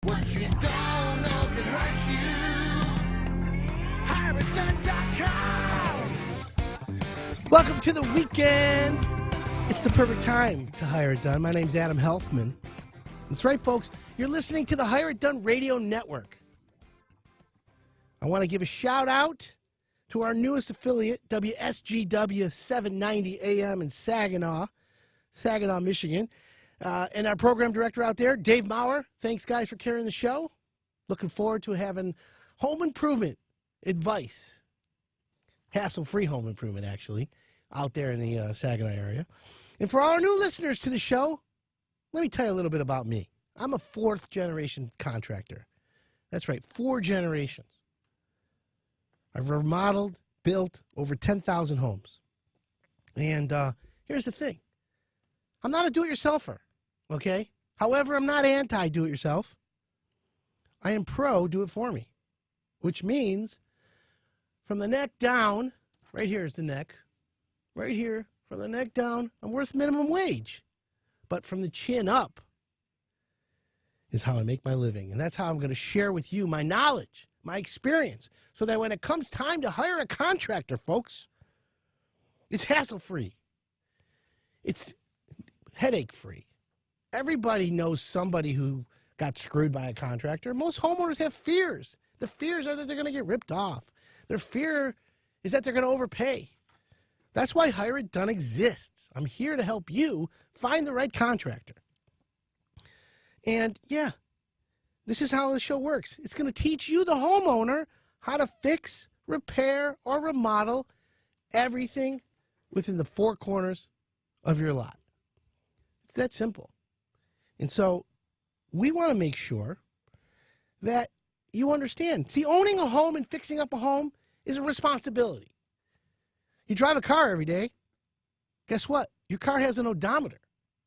What you don't know can hurt you. HireItDone.com. Welcome to the weekend. It's the perfect time to hire it done. My name's Adam Helfman. That's right, folks. You're listening to the Hire It Done Radio Network. I want to give a shout out to our newest affiliate, WSGW 790 AM in Saginaw, Michigan. And our program director out there, Dave Maurer. Thanks, guys, for carrying the show. Looking forward to having home improvement advice, hassle-free home improvement, actually, out there in the Saginaw area. And for all our new listeners to the show, let me tell you a little bit about me. I'm a fourth-generation contractor. That's right, 4 generations. I've remodeled, built over 10,000 homes. And here's the thing. I'm not a do-it-yourselfer, okay? However, I'm not anti-do-it-yourself. I am pro-do-it-for-me, which means from the neck down, right here is the neck, right here, from the neck down, I'm worth minimum wage. But from the chin up is how I make my living. And that's how I'm going to share with you my knowledge, my experience, so that when it comes time to hire a contractor, folks, it's hassle-free. It's headache-free. Everybody knows somebody who got screwed by a contractor. Most homeowners have fears. The fears are that they're going to get ripped off. Their fear is that they're going to overpay. That's why Hire It Done exists. I'm here to help you find the right contractor. And yeah, this is how the show works. It's going to teach you, the homeowner, how to fix, repair, or remodel everything within the 4 corners of your lot. It's that simple. And so we want to make sure that you understand. See, owning a home and fixing up a home is a responsibility. You drive a car every day. Guess what? Your car has an odometer,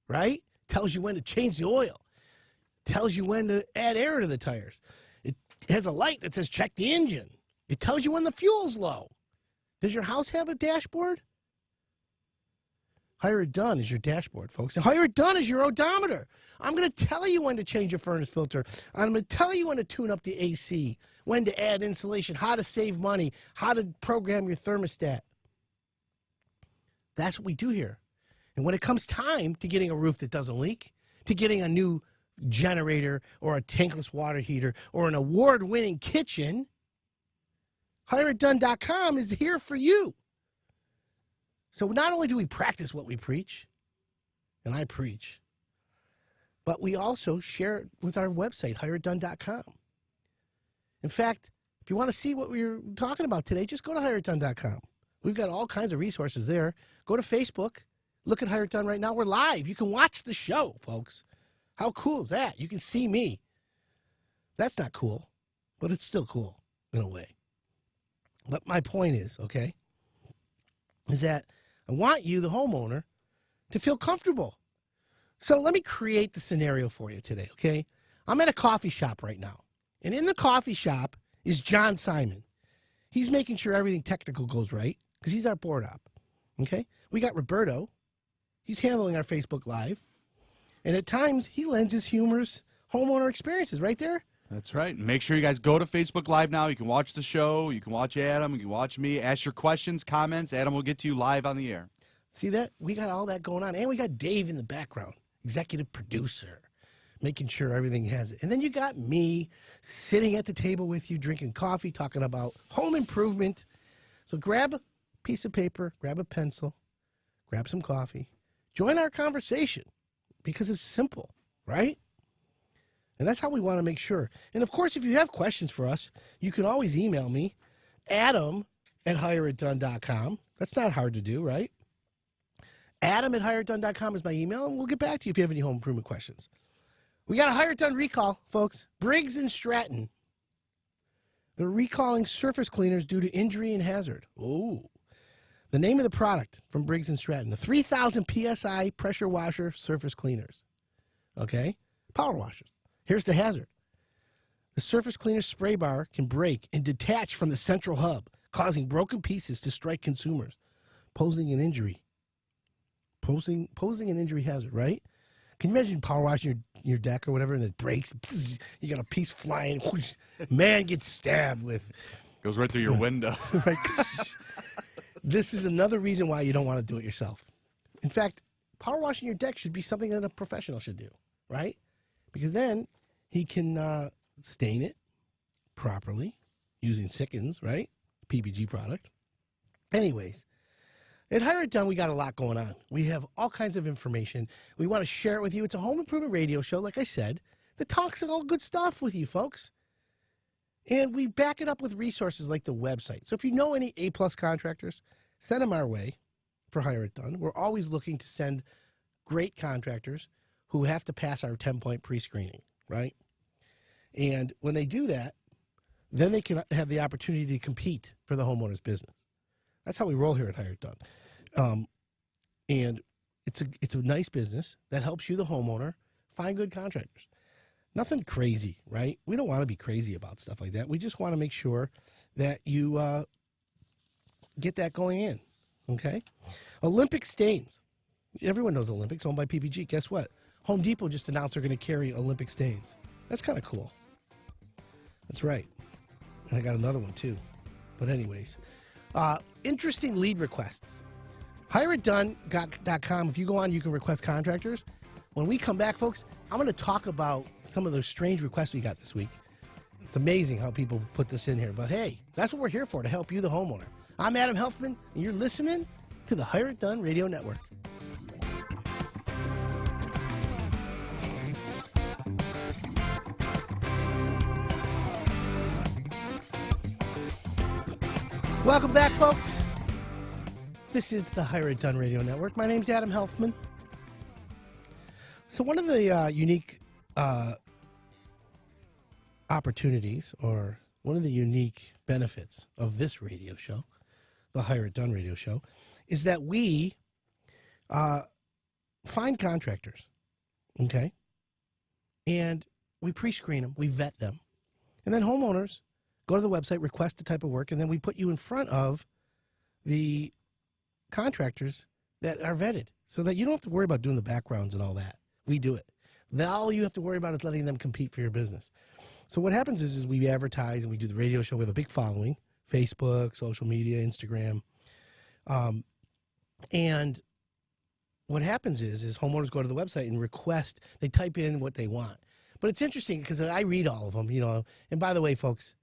right? Tells you when to change the oil. Tells you when to add air to the tires. It has a light that says check the engine. It tells you when the fuel's low. Does your house have a dashboard? Hire It Done is your dashboard, folks. And Hire It Done is your odometer. I'm going to tell you when to change your furnace filter. I'm going to tell you when to tune up the AC, when to add insulation, how to save money, how to program your thermostat. That's what we do here. And when it comes time to getting a roof that doesn't leak, to getting a new generator or a tankless water heater or an award-winning kitchen, HireItDone.com is here for you. So not only do we practice what we preach, and I preach, but we also share it with our website, HireItDone.com. In fact, if you want to see what we're talking about today, just go to HireItDone.com. We've got all kinds of resources there. Go to Facebook. Look at Hire It Done right now. We're live. You can watch the show, folks. How cool is that? You can see me. That's not cool, but it's still cool in a way. But my point is, okay, is that I want you, the homeowner, to feel comfortable. So let me create the scenario for you today, okay? I'm at a coffee shop right now. And in the coffee shop is John Simon. He's making sure everything technical goes right because he's our board op, okay? We got Roberto. He's handling our Facebook Live. And at times, he lends his humorous homeowner experiences right there. That's right. Make sure you guys go to Facebook Live now. You can watch the show. You can watch Adam. You can watch me. Ask your questions, comments. Adam will get to you live on the air. See that? We got all that going on. And we got Dave in the background, executive producer, making sure everything has it. And then you got me sitting at the table with you, drinking coffee, talking about home improvement. So grab a piece of paper, grab a pencil, grab some coffee. Join our conversation because it's simple, right? And that's how we want to make sure. And, of course, if you have questions for us, you can always email me, Adam@HireItDone.com. That's not hard to do, right? Adam@HireItDone.com is my email, and we'll get back to you if you have any home improvement questions. We got a Hire It Done recall, folks. Briggs & Stratton. They're recalling surface cleaners due to injury and hazard. Oh. The name of the product from Briggs & Stratton, the 3,000 PSI pressure washer surface cleaners. Okay? Power washers. Here's the hazard. The surface cleaner spray bar can break and detach from the central hub, causing broken pieces to strike consumers, posing an injury. Posing an injury hazard, right? Can you imagine power washing your deck or whatever, and it breaks? You got a piece flying. Man gets stabbed with. Goes right through your window. Right. This is another reason why you don't want to do it yourself. In fact, power washing your deck should be something that a professional should do, right? Because then he can stain it properly using Sickens, right? PPG product. Anyways, at Hire It Done, we got a lot going on. We have all kinds of information. We want to share it with you. It's a home improvement radio show, like I said, that talks all good stuff with you folks. And we back it up with resources like the website. So if you know any A-plus contractors, send them our way for Hire It Done. We're always looking to send great contractors who have to pass our 10-point pre-screening, right? And when they do that, then they can have the opportunity to compete for the homeowner's business. That's how we roll here at Hire It Done. And it's a nice business that helps you, the homeowner, find good contractors. Nothing crazy, right? We don't want to be crazy about stuff like that. We just want to make sure that you get that going in, okay? Olympic stains. Everyone knows Olympics, owned by PPG. Guess what? Home Depot just announced they're going to carry Olympic stains. That's kind of cool. That's right. And I got another one, too. But anyways, interesting lead requests. HireItDone.com. If you go on, you can request contractors. When we come back, folks, I'm going to talk about some of those strange requests we got this week. It's amazing how people put this in here. But hey, that's what we're here for, to help you, the homeowner. I'm Adam Helfman, and you're listening to the Hire It Done Radio Network. Welcome back, folks. This is the Hire It Done Radio Network. My name's Adam Helfman. So one of the unique opportunities, or one of the unique benefits of this radio show, the Hire It Done radio show, is that we find contractors, okay? And we pre-screen them, we vet them. And then homeowners go to the website, request the type of work, and then we put you in front of the contractors that are vetted so that you don't have to worry about doing the backgrounds and all that. We do it. Now all you have to worry about is letting them compete for your business. So what happens is we advertise and we do the radio show. We have a big following, Facebook, social media, Instagram. And what happens is homeowners go to the website and request, they type in what they want. But it's interesting because I read all of them, you know. And by the way, folks,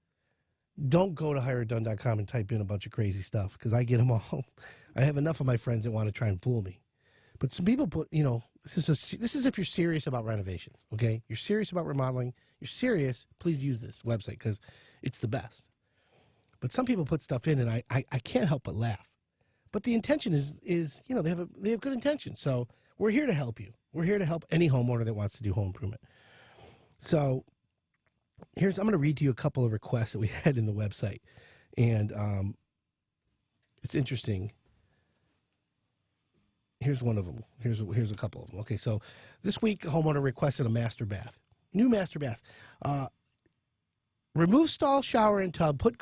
don't go to HireItDone.com and type in a bunch of crazy stuff because I get them all. I have enough of my friends that want to try and fool me. But some people put, you know, this is if you're serious about renovations, okay? You're serious about remodeling. You're serious, please use this website because it's the best. But some people put stuff in, and I can't help but laugh. But the intention is you know, they have good intention. So we're here to help you. We're here to help any homeowner that wants to do home improvement. So I'm going to read to you a couple of requests that we had in the website, and it's interesting. Here's one of them. Here's a couple of them. Okay, so this week, a homeowner requested a master bath, new master bath. Remove stall, shower, and tub. Put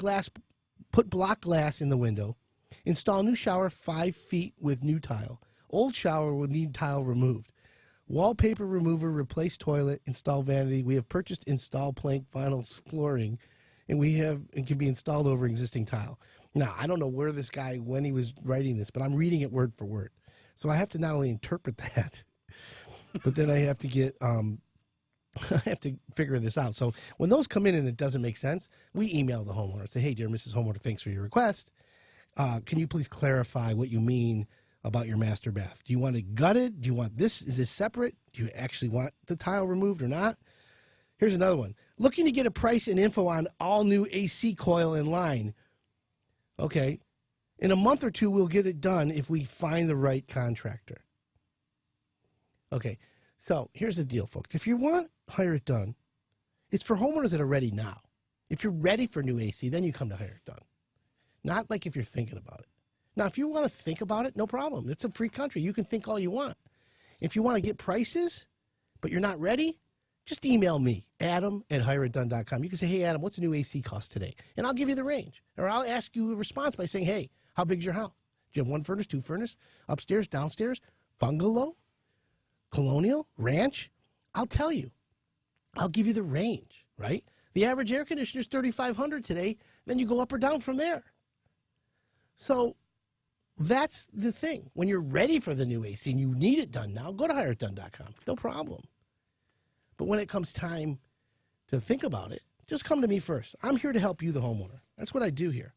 block glass in the window. Install new shower 5 feet with new tile. Old shower will need tile removed. Wallpaper remover, replace toilet, install vanity. We have purchased install plank vinyl flooring, and it can be installed over existing tile. Now, I don't know where this guy, when he was writing this, but I'm reading it word for word. So I have to not only interpret that, but then I have to get, I have to figure this out. So when those come in and it doesn't make sense, we email the homeowner. Say, hey, dear Mrs. Homeowner, thanks for your request. Can you please clarify what you mean about your master bath? Do you want it gutted? Do you want this? Is this separate? Do you actually want the tile removed or not? Here's another one. Looking to get a price and info on all new AC coil in line. Okay. In a month or two, we'll get it done if we find the right contractor. Okay. So here's the deal, folks. If you want Hire It Done, it's for homeowners that are ready now. If you're ready for new AC, then you come to Hire It Done. Not like if you're thinking about it. Now, if you want to think about it, no problem. It's a free country. You can think all you want. If you want to get prices, but you're not ready, just email me, adam@hireitdone.com. You can say, hey, Adam, what's a new AC cost today? And I'll give you the range. Or I'll ask you a response by saying, hey, how big's your house? Do you have one furnace, two furnace, upstairs, downstairs, bungalow? Colonial, Ranch, I'll tell you. I'll give you the range, right? The average air conditioner is $3,500 today. Then you go up or down from there. So that's the thing. When you're ready for the new AC and you need it done now, go to hireitdone.com. No problem. But when it comes time to think about it, just come to me first. I'm here to help you, the homeowner. That's what I do here.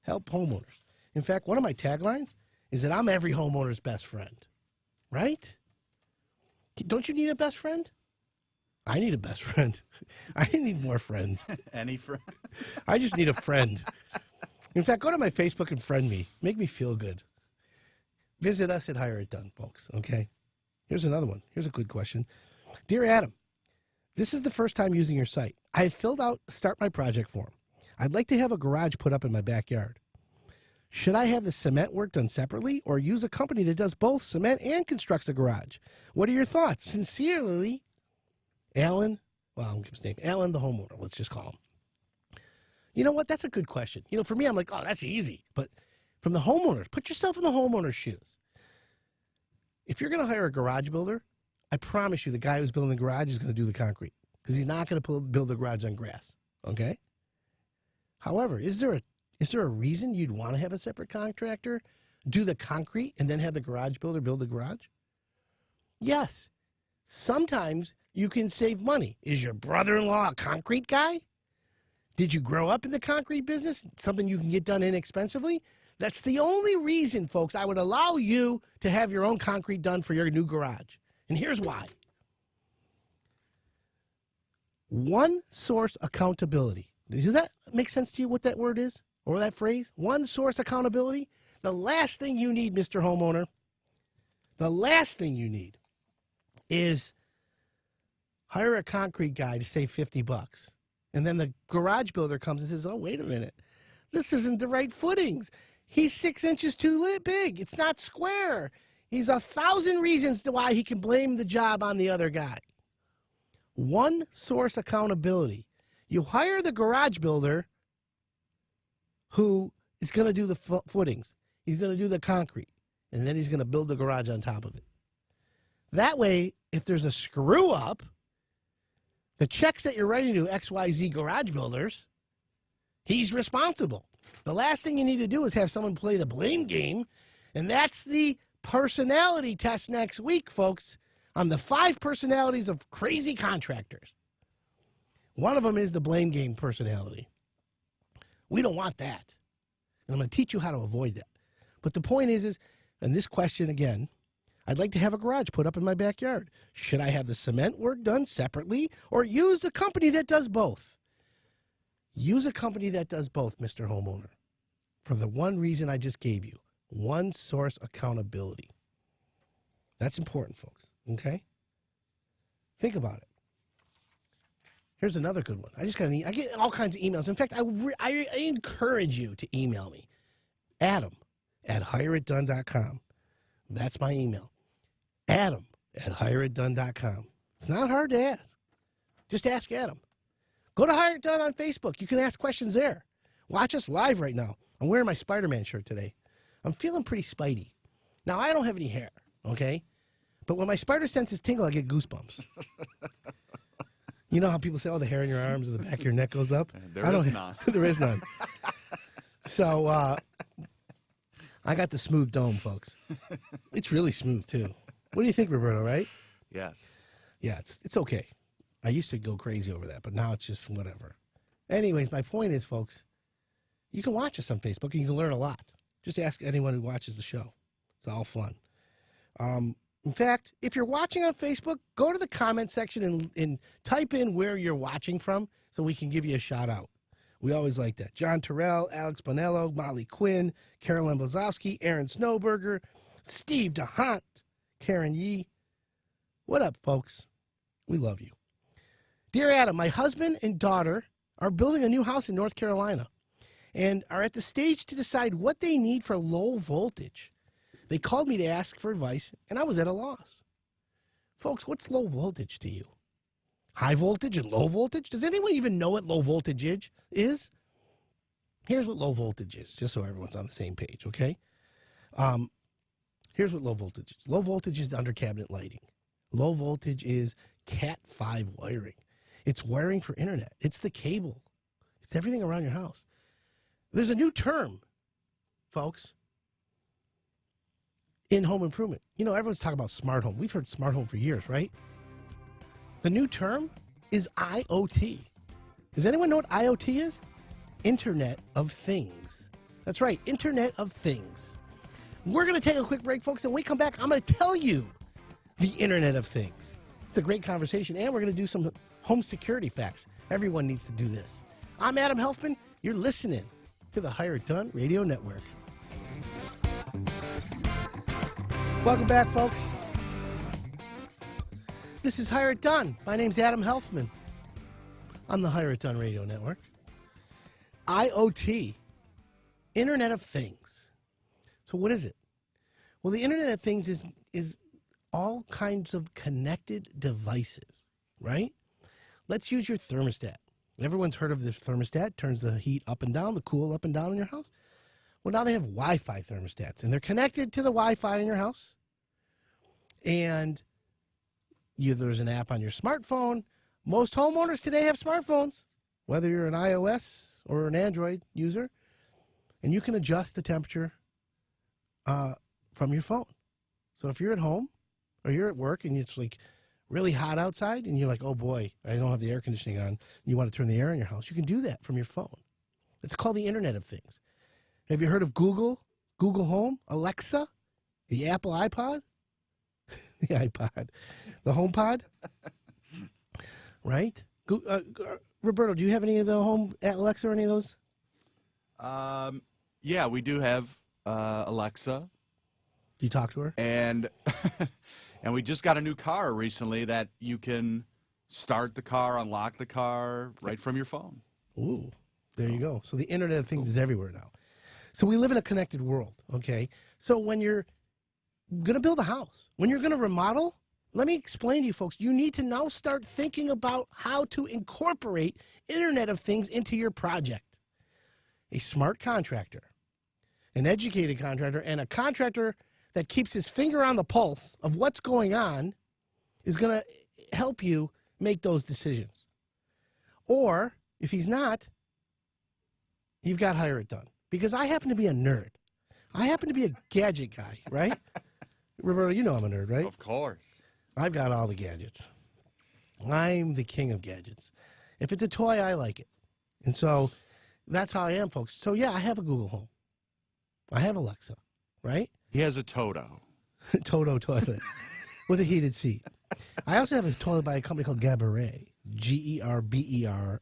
Help homeowners. In fact, one of my taglines is that I'm every homeowner's best friend. Right? Don't you need a best friend? I need a best friend. I need more friends. Any friend? I just need a friend. In fact, go to my Facebook and friend me. Make me feel good. Visit us at Hire It Done, folks, okay? Here's another one. Here's a good question. Dear Adam, this is the first time using your site. I have filled out Start My Project form. I'd like to have a garage put up in my backyard. Should I have the cement work done separately or use a company that does both cement and constructs a garage? What are your thoughts? Sincerely, Alan. Well, I'll give his name. Alan, the homeowner. Let's just call him. You know what? That's a good question. You know, for me, I'm like, oh, that's easy. But from the homeowners, put yourself in the homeowner's shoes. If you're going to hire a garage builder, I promise you the guy who's building the garage is going to do the concrete because he's not going to build the garage on grass. Okay? However, is there a reason you'd want to have a separate contractor do the concrete and then have the garage builder build the garage? Yes. Sometimes you can save money. Is your brother-in-law a concrete guy? Did you grow up in the concrete business? Something you can get done inexpensively? That's the only reason, folks, I would allow you to have your own concrete done for your new garage. And here's why. One source accountability. Does that make sense to you what that word is? Or that phrase? One source accountability? The last thing you need, Mr. Homeowner, the last thing you need is hire a concrete guy to save $50. And then the garage builder comes and says, oh, wait a minute. This isn't the right footings. He's 6 inches too big. It's not square. He's 1,000 reasons to why he can blame the job on the other guy. One source accountability. You hire the garage builder who is going to do the footings. He's going to do the concrete. And then he's going to build the garage on top of it. That way, if there's a screw up, the checks that you're writing to XYZ garage builders, he's responsible. The last thing you need to do is have someone play the blame game. And that's the personality test next week, folks, on the 5 personalities of crazy contractors. One of them is the blame game personality. We don't want that. And I'm going to teach you how to avoid that. But the point is, and this question again, I'd like to have a garage put up in my backyard. Should I have the cement work done separately or use a company that does both? Use a company that does both, Mr. Homeowner, for the one reason I just gave you. One source accountability. That's important, folks. Okay? Think about it. Here's another good one. I get all kinds of emails. In fact, I encourage you to email me. Adam@hireitdone.com. That's my email. Adam@hireitdone.com. It's not hard to ask. Just ask Adam. Go to Hire It Done on Facebook. You can ask questions there. Watch us live right now. I'm wearing my Spider-Man shirt today. I'm feeling pretty spidey. Now, I don't have any hair, okay? But when my spider senses tingle, I get goosebumps. You know how people say, oh, the hair in your arms or the back of your neck goes up? There is none. There is none. So I got the smooth dome, folks. It's really smooth, too. What do you think, Roberto, right? Yes. Yeah, it's okay. I used to go crazy over that, but now it's just whatever. Anyways, my point is, folks, you can watch us on Facebook and you can learn a lot. Just ask anyone who watches the show. It's all fun. In fact, if you're watching on Facebook, go to the comment section and type in where you're watching from so we can give you a shout out. We always like that. John Terrell, Alex Bonello, Molly Quinn, Carolyn Bozowski, Aaron Snowberger, Steve DeHunt, Karen Yee. What up, folks? We love you. Dear Adam, my husband and daughter are building a new house in North Carolina and are at the stage to decide what they need for low voltage. They called me to ask for advice, and I was at a loss. Folks, what's low voltage to you? High voltage and low voltage? Does anyone even know what low voltage is? Here's what low voltage is, just so everyone's on the same page, okay? Here's what low voltage is. Low voltage is under cabinet lighting. Low voltage is Cat 5 wiring. It's wiring for internet. It's the cable. It's everything around your house. There's a new term, folks, in home improvement. You know, everyone's talking about smart home. We've heard smart home for years, right? The new term is IoT. Does anyone know what IoT is? Internet of Things. That's right, Internet of Things. We're going to take a quick break, folks, and when we come back, I'm going to tell you the Internet of Things. It's a great conversation, and we're going to do some home security facts. Everyone needs to do this. I'm Adam Helfman. You're listening to the Hire It Done Radio Network. Welcome back, folks. This is Hire It Done. My name's Adam Helfman. I'm the Hire It Done Radio Network. IoT, Internet of Things. So what is it? Well, the Internet of Things is all kinds of connected devices, right? Let's use your thermostat. Everyone's heard of this thermostat. Turns the heat up and down, the cool up and down in your house. Well, now they have Wi-Fi thermostats, and they're connected to the Wi-Fi in your house. And there's an app on your smartphone. Most homeowners today have smartphones, whether you're an iOS or an Android user, and you can adjust the temperature from your phone. So if you're at home or you're at work and it's like really hot outside and you're like, oh boy, I don't have the air conditioning on, and you want to turn the air in your house, you can do that from your phone. It's called the Internet of Things. Have you heard of Google Home, Alexa, the Apple iPod? The iPod, the HomePod, right? Roberto, do you have any of the home Alexa or any of those? Yeah, we do have Alexa. Do you talk to her? And and we just got a new car recently that you can start the car, unlock the car right from your phone. Ooh, there you go. So the Internet of Things is everywhere now. So we live in a connected world, okay? So when you're going to build a house, when you're going to remodel, let me explain to you folks, you need to now start thinking about how to incorporate Internet of Things into your project. A smart contractor, an educated contractor, and a contractor that keeps his finger on the pulse of what's going on is going to help you make those decisions. Or, if he's not, you've got Hire It Done. Because I happen to be a nerd. I happen to be a gadget guy, right? Roberto, you know I'm a nerd, right? Of course. I've got all the gadgets. I'm the king of gadgets. If it's a toy, I like it. And so that's how I am, folks. So, yeah, I have a Google Home. I have Alexa, right? He has a Toto. Toto toilet with a heated seat. I also have a toilet by a company called Gaborit. Gerberit.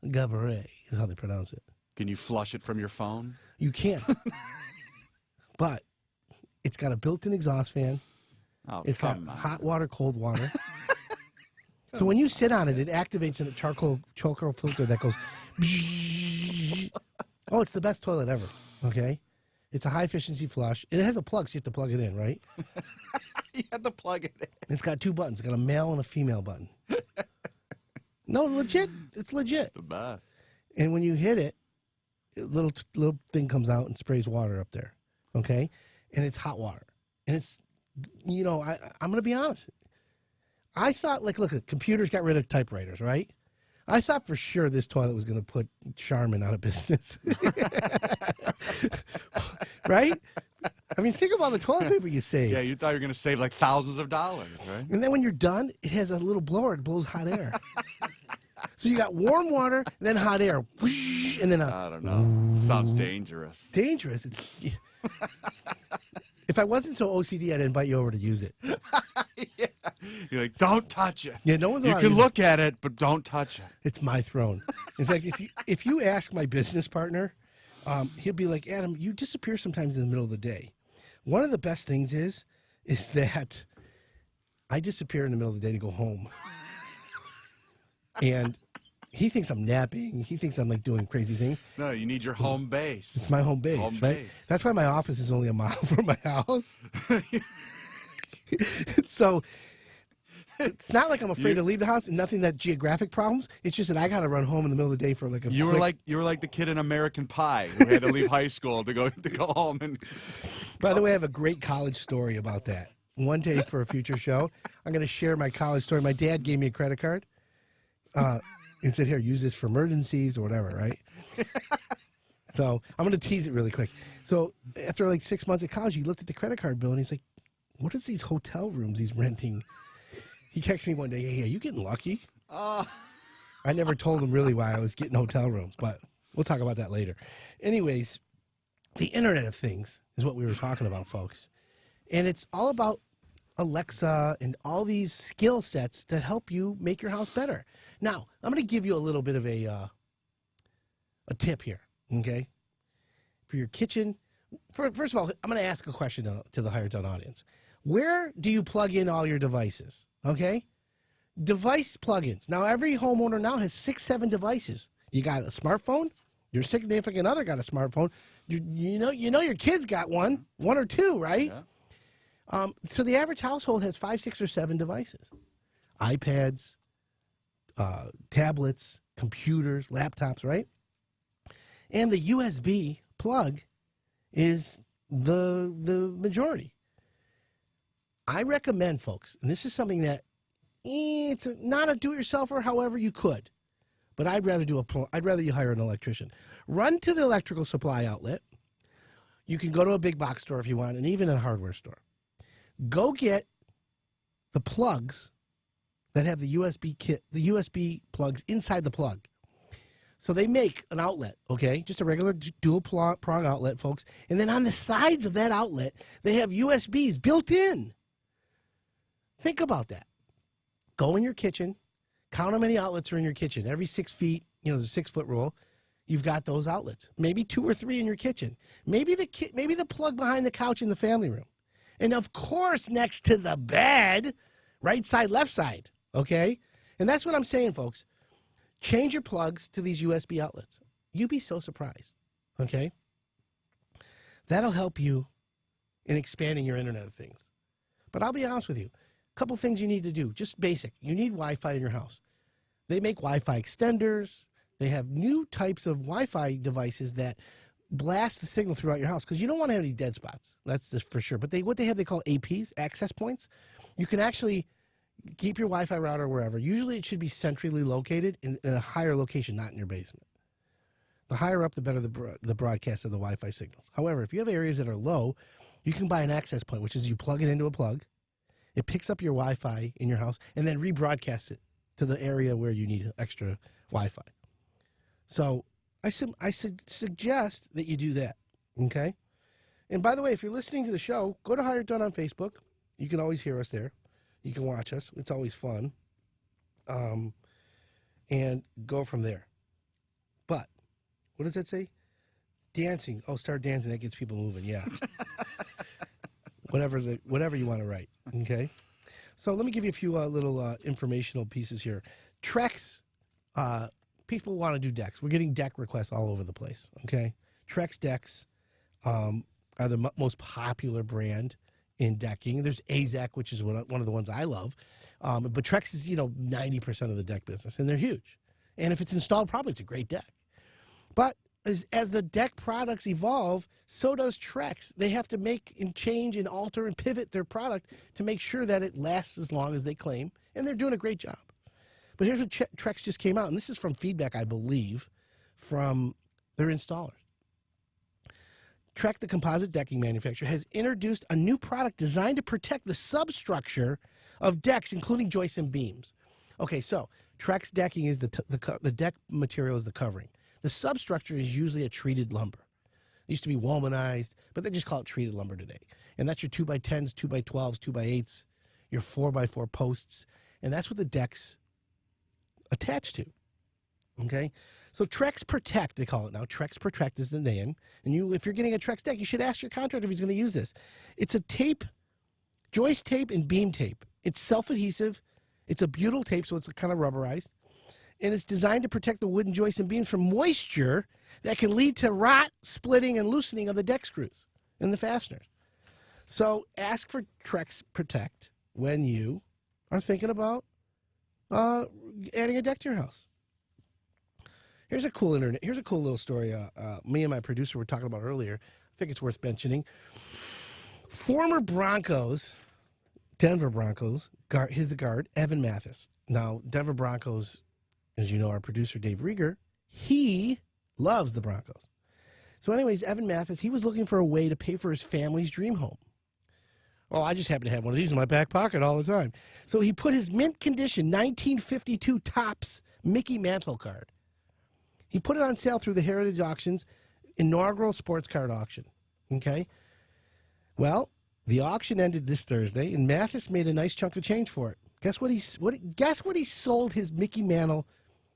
Gaborit is how they pronounce it. Can you flush it from your phone? You can't. But it's got a built-in exhaust fan. Oh, It's got hot water, cold water. So when you sit on it, it activates a charcoal filter that goes. Oh, it's the best toilet ever. Okay, it's a high-efficiency flush. It has a plug, so you have to plug it in, right? You have to plug it in. It's got two buttons. It's got a male and a female button. No, legit. It's legit. The best. And when you hit it, a little thing comes out and sprays water up there. Okay, and it's hot water, and it's. You know, I'm going to be honest. I thought, look, computers got rid of typewriters, right? I thought for sure this toilet was going to put Charmin out of business. Right? I mean, think of all the toilet paper you save. Yeah, you thought you were going to save like thousands of dollars, right? And then when you're done, it has a little blower that blows hot air. So you got warm water, then hot air. Whoosh, and then I don't know. Sounds dangerous. Dangerous. It's... If I wasn't so OCD, I'd invite you over to use it. Yeah. You're like, don't touch it. Yeah, no one's You allowed can to- look at it, but don't touch it. It's my throne. In fact, if you ask my business partner, he'll be like, Adam, you disappear sometimes in the middle of the day. One of the best things is that I disappear in the middle of the day to go home. And he thinks I'm napping. He thinks I'm like doing crazy things. No, you need your home base. It's my home base, Home right? base. That's why my office is only a mile from my house. So it's not like I'm afraid to leave the house and nothing that geographic problems. It's just that I got to run home in the middle of the day for like a You were like the kid in American Pie who had to leave high school to go home and. By the way, I have a great college story about that. one day for a future show. I'm going to share my college story. My dad gave me a credit card and said, here, use this for emergencies or whatever, right? So I'm going to tease it really quick. So after like 6 months at college, he looked at the credit card bill and he's like, what is these hotel rooms he's renting? He texted me one day, hey, are you getting lucky? I never told him really why I was getting hotel rooms, but we'll talk about that later. Anyways, the Internet of Things is what we were talking about, folks. And it's all about Alexa and all these skill sets that help you make your house better. Now, I'm going to give you a little bit of a tip here, okay? For your kitchen. First of all, I'm going to ask a question to the Hired Done audience. Where do you plug in all your devices, okay? Device plugins. Now, every homeowner now has 6, 7 devices. You got a smartphone. Your significant other got a smartphone. You know your kids got one or two, right? Yeah. So the average household has 5, 6, or 7 devices. iPads, tablets, computers, laptops, right? And the USB plug is the majority. I recommend, folks, and this is something that it's not a do-it-yourselfer, however you could, but I'd rather you hire an electrician. Run to the electrical supply outlet. You can go to a big box store if you want, and even a hardware store. Go get the plugs that have the USB kit, the USB plugs inside the plug. So they make an outlet, okay, just a regular dual prong outlet, folks. And then on the sides of that outlet, they have USBs built in. Think about that. Go in your kitchen, count how many outlets are in your kitchen. Every 6 feet, there's a 6-foot rule. You've got those outlets. Maybe 2 or 3 in your kitchen. Maybe the plug behind the couch in the family room. And of course, next to the bed, right side, left side, okay? And that's what I'm saying, folks. Change your plugs to these USB outlets. You'd be so surprised, okay? That'll help you in expanding your Internet of Things. But I'll be honest with you. A couple things you need to do, just basic. You need Wi-Fi in your house. They make Wi-Fi extenders. They have new types of Wi-Fi devices that blast the signal throughout your house because you don't want to have any dead spots. That's just for sure. But they call APs, access points. You can actually keep your Wi-Fi router wherever. Usually it should be centrally located in a higher location, not in your basement. The higher up, the better the broadcast of the Wi-Fi signal. However, if you have areas that are low, you can buy an access point, which is you plug it into a plug. It picks up your Wi-Fi in your house and then rebroadcasts it to the area where you need extra Wi-Fi. So I suggest that you do that, okay? And by the way, if you're listening to the show, go to Hired Done on Facebook. You can always hear us there. You can watch us. It's always fun. And go from there. But what does that say? Dancing. Oh, start dancing. That gets people moving. Yeah. whatever you want to write. Okay. So let me give you a few little informational pieces here. Trex. People want to do decks. We're getting deck requests all over the place. Okay. Trex decks are the most popular brand in decking. There's AZEK, which is one of the ones I love. But Trex is, 90% of the deck business, and they're huge. And if it's installed properly, it's a great deck. But as the deck products evolve, so does Trex. They have to make and change and alter and pivot their product to make sure that it lasts as long as they claim, and they're doing a great job. But here's what Trex just came out, and this is from feedback, I believe, from their installers. Trex, the composite decking manufacturer, has introduced a new product designed to protect the substructure of decks, including joists and beams. Okay, so Trex decking is the deck material is the covering. The substructure is usually a treated lumber. It used to be womanized, but they just call it treated lumber today. And that's your 2x10s, 2x12s, 2x8s, your 4x4 posts, and that's what the deck's attached to. Okay? So Trex Protect, they call it now. Trex Protect is the name. And if you're getting a Trex deck, you should ask your contractor if he's going to use this. It's a tape, joist tape and beam tape. It's self-adhesive. It's a butyl tape, so it's kind of rubberized. And it's designed to protect the wooden joists and beams from moisture that can lead to rot, splitting, and loosening of the deck screws and the fasteners. So ask for Trex Protect when you are thinking about adding a deck to your house. Here's a cool little story. Me and my producer were talking about earlier. I think it's worth mentioning. Former Broncos Denver Broncos, his guard, Evan Mathis. Now, Denver Broncos, as you know, our producer, Dave Rieger, he loves the Broncos. So anyways, Evan Mathis, he was looking for a way to pay for his family's dream home. Well, I just happen to have one of these in my back pocket all the time. So he put his mint condition 1952 Topps Mickey Mantle card. He put it on sale through the Heritage Auctions inaugural sports card auction. Okay? Well, the auction ended this Thursday, and Mathis made a nice chunk of change for it. Guess what he sold his Mickey Mantle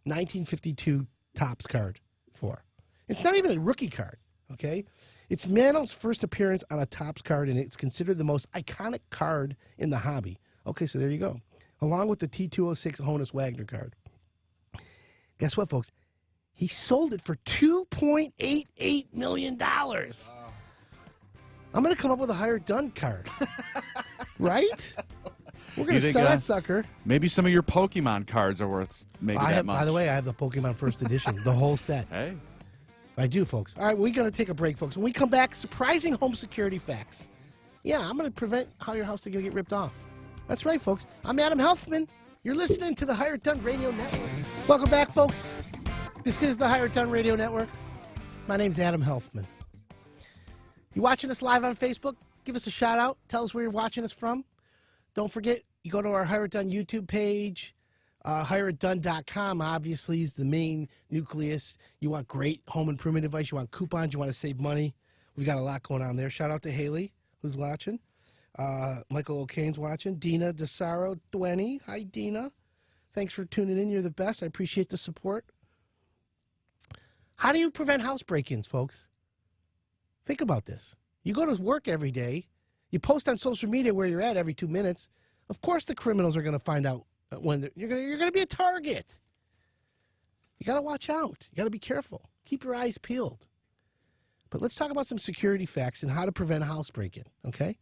1952 Topps card for? It's not even a rookie card, okay? It's Mantle's first appearance on a Topps card, and it's considered the most iconic card in the hobby. Okay, so there you go. Along with the T206 Honus Wagner card. Guess what, folks? He sold it for $2.88 million. Wow. I'm going to come up with a higher done card. Right? We're going to sell that sucker. Maybe some of your Pokemon cards are worth maybe that much. By the way, I have the Pokemon First Edition, the whole set. Hey. I do, folks. All right, we're going to take a break, folks. When we come back, surprising home security facts. Yeah, I'm going to prevent how your house is going to get ripped off. That's right, folks. I'm Adam Helfman. You're listening to the Hire It Done Radio Network. Welcome back, folks. This is the Hire It Done Radio Network. My name's Adam Helfman. You watching us live on Facebook? Give us a shout out. Tell us where you're watching us from. Don't forget, you go to our Hire It Done YouTube page. HireItDone.com obviously is the main nucleus. You want great home improvement advice. You want coupons. You want to save money. We got a lot going on there. Shout out to Haley, who's watching. Michael O'Kane's watching. Dina DeSaro Dueni. Hi, Dina. Thanks for tuning in. You're the best. I appreciate the support. How do you prevent house break-ins, folks? Think about this. You go to work every day. You post on social media where you're at every 2 minutes. Of course the criminals are going to find out when you're going to be a target. You got to watch out. You got to be careful. Keep your eyes peeled. But let's talk about some security facts and how to prevent a house break-in, okay?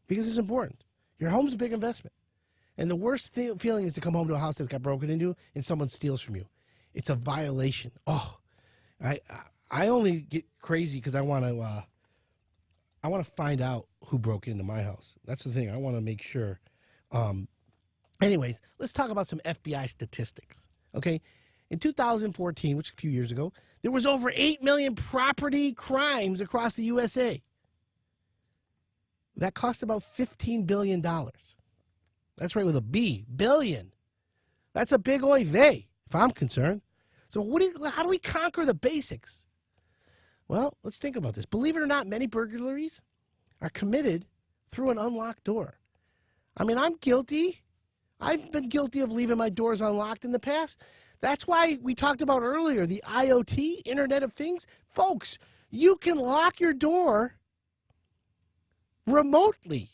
Because it's important. Your home's a big investment. And the worst feeling is to come home to a house that got broken into and someone steals from you. It's a violation. Oh, I only get crazy because I want to find out who broke into my house. That's the thing. I want to make sure. Anyways, let's talk about some FBI statistics, okay? In 2014, which is a few years ago, there was over 8 million property crimes across the USA. That cost about $15 billion. That's right, with a B, billion. That's a big oy vey, if I'm concerned. So how do we conquer the basics? Well, let's think about this. Believe it or not, many burglaries are committed through an unlocked door. I mean, I'm guilty. I've been guilty of leaving my doors unlocked in the past. That's why we talked about earlier, the IoT, Internet of Things. Folks, you can lock your door remotely.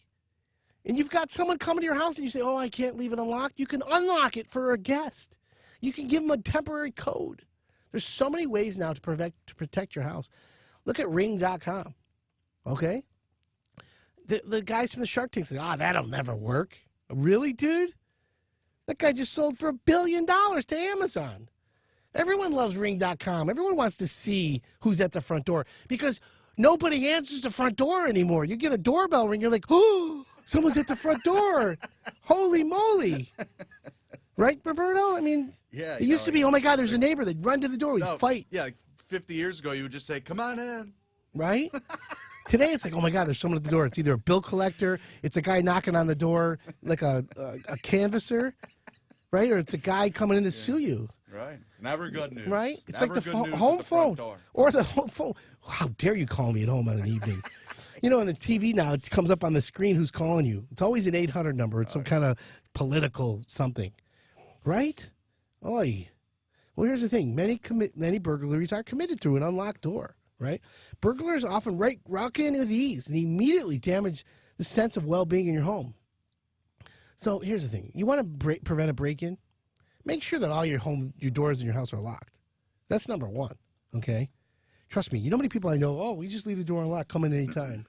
And you've got someone coming to your house and you say, oh, I can't leave it unlocked. You can unlock it for a guest. You can give them a temporary code. There's so many ways now to protect your house. Look at Ring.com, okay? The guys from the Shark Tank say, that'll never work. Really, dude? That guy just sold for $1 billion to Amazon. Everyone loves Ring.com. Everyone wants to see who's at the front door because nobody answers the front door anymore. You get a doorbell ring, you're like, oh, someone's at the front door. Holy moly. Right, Roberto? I mean, it used to be, oh, my God, there's a neighbor. They'd run to the door. We'd fight. Yeah, like 50 years ago, you would just say, come on in. Right? Today, it's like, oh, my God, there's someone at the door. It's either a bill collector. It's a guy knocking on the door like a canvasser. Right? Or it's a guy coming in to sue you. Right. Never good news. Right? It's Never like the good news home at the phone. front door. Or the home phone. How dare you call me at home on an evening? You know, on the TV now, it comes up on the screen who's calling you. It's always an 800 number. It's some kind of political something. Right? Oy. Well, here's the thing. Many burglaries are committed through an unlocked door. Right? Burglars often rock in with ease and immediately damage the sense of well-being in your home. So here's the thing. You want to prevent a break-in? Make sure that all your doors in your house are locked. That's number one, okay? Trust me. You know how many people I know, we just leave the door unlocked, come in anytime.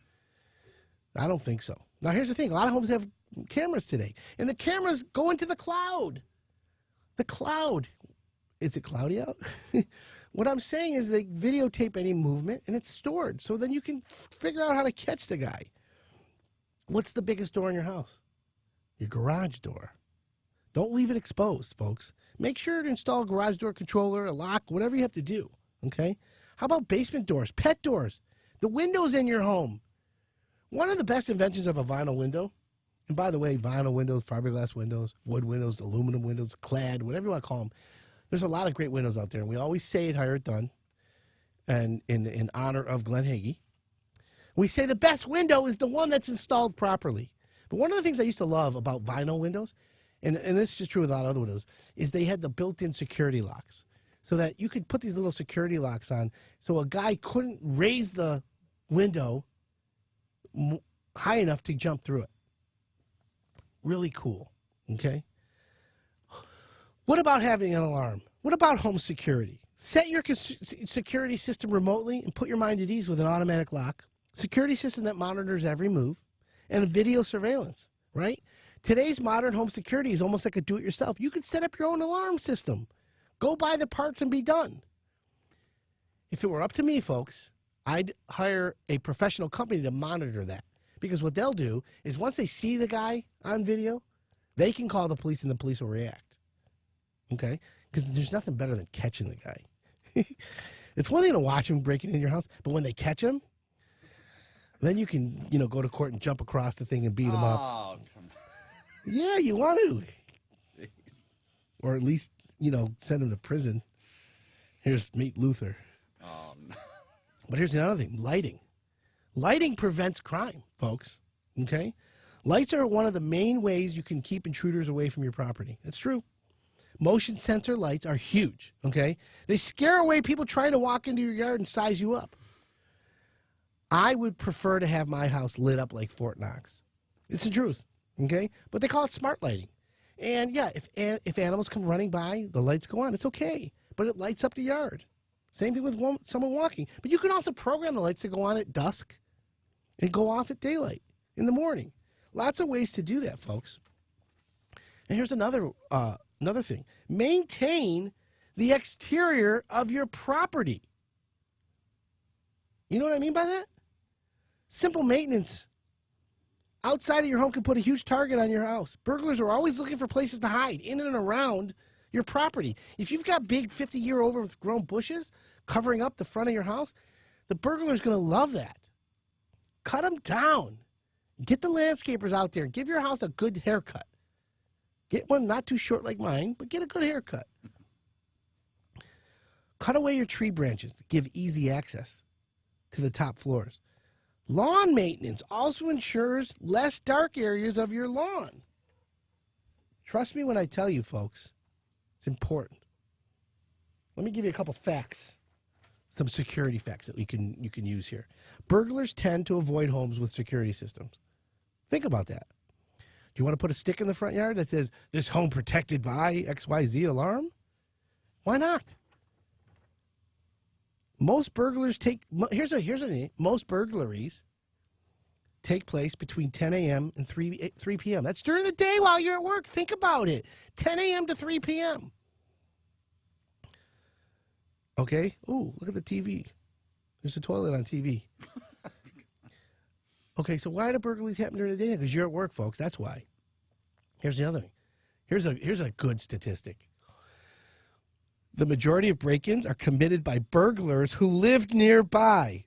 I don't think so. Now, here's the thing. A lot of homes have cameras today, and the cameras go into the cloud. The cloud. Is it cloudy out? What I'm saying is they videotape any movement, and it's stored. So then you can figure out how to catch the guy. What's the biggest door in your house? your garage door. Don't leave it exposed, folks. Make sure to install a garage door controller, a lock, whatever you have to do, okay? How about basement doors, pet doors, the windows in your home? One of the best inventions of a vinyl window, and by the way, vinyl windows, fiberglass windows, wood windows, aluminum windows, clad, whatever you want to call them, there's a lot of great windows out there, and we always say it, Hire It Done, and in honor of Glenn Hagee. We say the best window is the one that's installed properly. But one of the things I used to love about vinyl windows, and this is just true with a lot of other windows, is they had the built-in security locks. So that you could put these little security locks on so a guy couldn't raise the window high enough to jump through it. Really cool, okay? What about having an alarm? What about home security? Set your security system remotely and put your mind at ease with an automatic lock, security system that monitors every move, and video surveillance, right? Today's modern home security is almost like a do-it-yourself. You could set up your own alarm system. Go buy the parts and be done. If it were up to me, folks, I'd hire a professional company to monitor that. Because what they'll do is once they see the guy on video, they can call the police and the police will react. Okay? Because there's nothing better than catching the guy. It's one thing to watch him breaking into your house, but when they catch him, then you can, go to court and jump across the thing and beat him up. Come on. Yeah, you want to. Jeez. Or at least, send him to prison. Here's meet Luther. Oh, no. But here's another thing, lighting. Lighting prevents crime, folks, okay? Lights are one of the main ways you can keep intruders away from your property. That's true. Motion sensor lights are huge, okay? They scare away people trying to walk into your yard and size you up. I would prefer to have my house lit up like Fort Knox. It's the truth, okay? But they call it smart lighting. And yeah, if animals come running by, the lights go on. It's okay, but it lights up the yard. Same thing with someone walking. But you can also program the lights to go on at dusk and go off at daylight in the morning. Lots of ways to do that, folks. And here's another thing. Maintain the exterior of your property. You know what I mean by that? Simple maintenance. Outside of your home can put a huge target on your house. Burglars are always looking for places to hide in and around your property. If you've got big 50-year overgrown bushes covering up the front of your house, the burglar's going to love that. Cut them down. Get the landscapers out there and give your house a good haircut. Get one not too short like mine, but get a good haircut. Cut away your tree branches to give easy access to the top floors. Lawn maintenance also ensures less dark areas of your lawn. Trust me when I tell you, folks, it's important. Let me give you a couple facts, some security facts that you can use here. Burglars tend to avoid homes with security systems. Think about that. Do you want to put a stick in the front yard that says, "This home protected by XYZ alarm"? Why not? Most burglaries most burglaries take place between 10 a.m. and 3 p.m. That's during the day while you're at work. Think about it. 10 a.m. to 3 p.m. Okay? Ooh, look at the TV. There's a toilet on TV. Okay, so why do burglaries happen during the day? Because you're at work, folks. That's why. Here's the other thing. Here's a good statistic. The majority of break-ins are committed by burglars who lived nearby.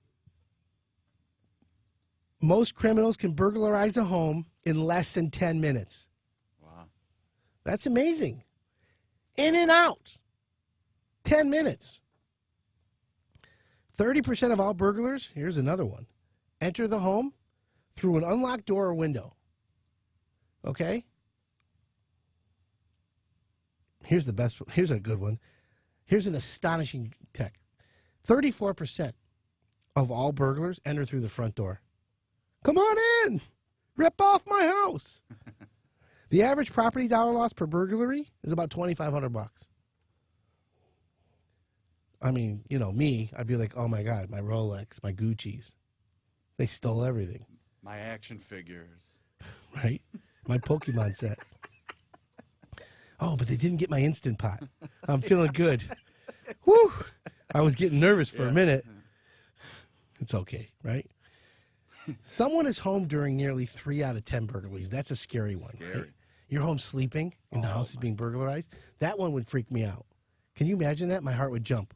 Most criminals can burglarize a home in less than 10 minutes. Wow. That's amazing. In and out. 10 minutes. 30% of all burglars, here's another one, enter the home through an unlocked door or window. Okay? Here's the best. Here's a good one. Here's an astonishing tech. 34% of all burglars enter through the front door. Come on in. Rip off my house. The average property dollar loss per burglary is about $2,500. I mean, me, I'd be like, oh my God, my Rolex, my Gucci's. They stole everything. My action figures. Right? My Pokemon set. Oh, but they didn't get my Instant Pot. I'm feeling good. Whew. I was getting nervous for a minute. It's okay, right? Someone is home during nearly 3 out of 10 burglaries. That's a scary one. Scary. Your home's sleeping and the house is being burglarized. That one would freak me out. Can you imagine that? My heart would jump.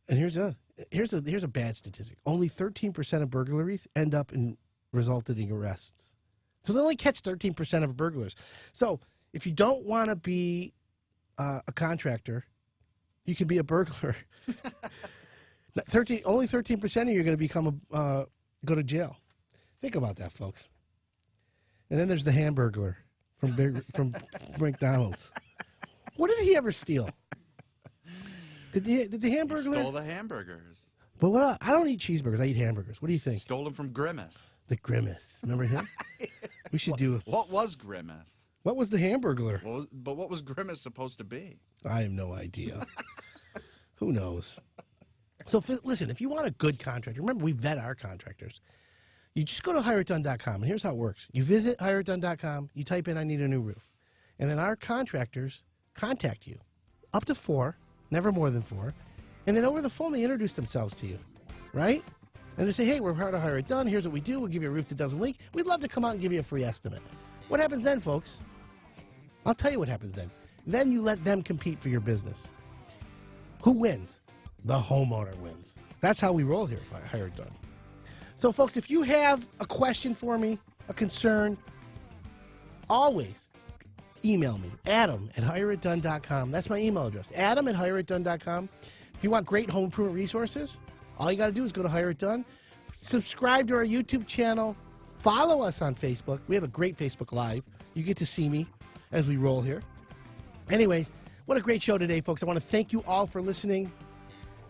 And here's a bad statistic. Only 13% of burglaries end up in resulting in arrests. So they only catch 13% of burglars. So if you don't want to be a contractor, you can be a burglar. Only 13% of you are going to become go to jail. Think about that, folks. And then there's the Hamburglar from McDonald's. What did he ever steal? Did the Hamburglar? He stole the hamburgers. But what? I don't eat cheeseburgers. I eat hamburgers. What do you think? Stole them from Grimace. The Grimace. Remember him? We should do. What was Grimace? What was the Hamburglar? But what was Grimace supposed to be? I have no idea. Who knows? So listen, if you want a good contractor, remember we vet our contractors. You just go to hireitdone.com, and here's how it works. You visit hireitdone.com, you type in, I need a new roof. And then our contractors contact you. Up to 4, never more than 4. And then over the phone, they introduce themselves to you, right? And they say, hey, we're hard to hire it done. Here's what we do. We'll give you a roof that doesn't leak. We'd love to come out and give you a free estimate. What happens then, folks? I'll tell you what happens then. Then you let them compete for your business. Who wins? The homeowner wins. That's how we roll here at Hire It Done. So, folks, if you have a question for me, a concern, always email me, adam@hireitdone.com. That's my email address, adam@hireitdone.com. If you want great home improvement resources, all you got to do is go to Hire It Done. Subscribe to our YouTube channel. Follow us on Facebook. We have a great Facebook Live. You get to see me as we roll here. Anyways, what a great show today, folks. I want to thank you all for listening,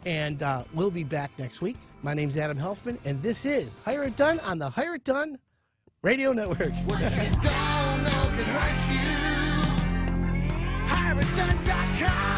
and we'll be back next week. My name's Adam Helfman, and this is Hire It Done on the Hire It Done Radio Network. What you don't know can hurt you. HireItDone.com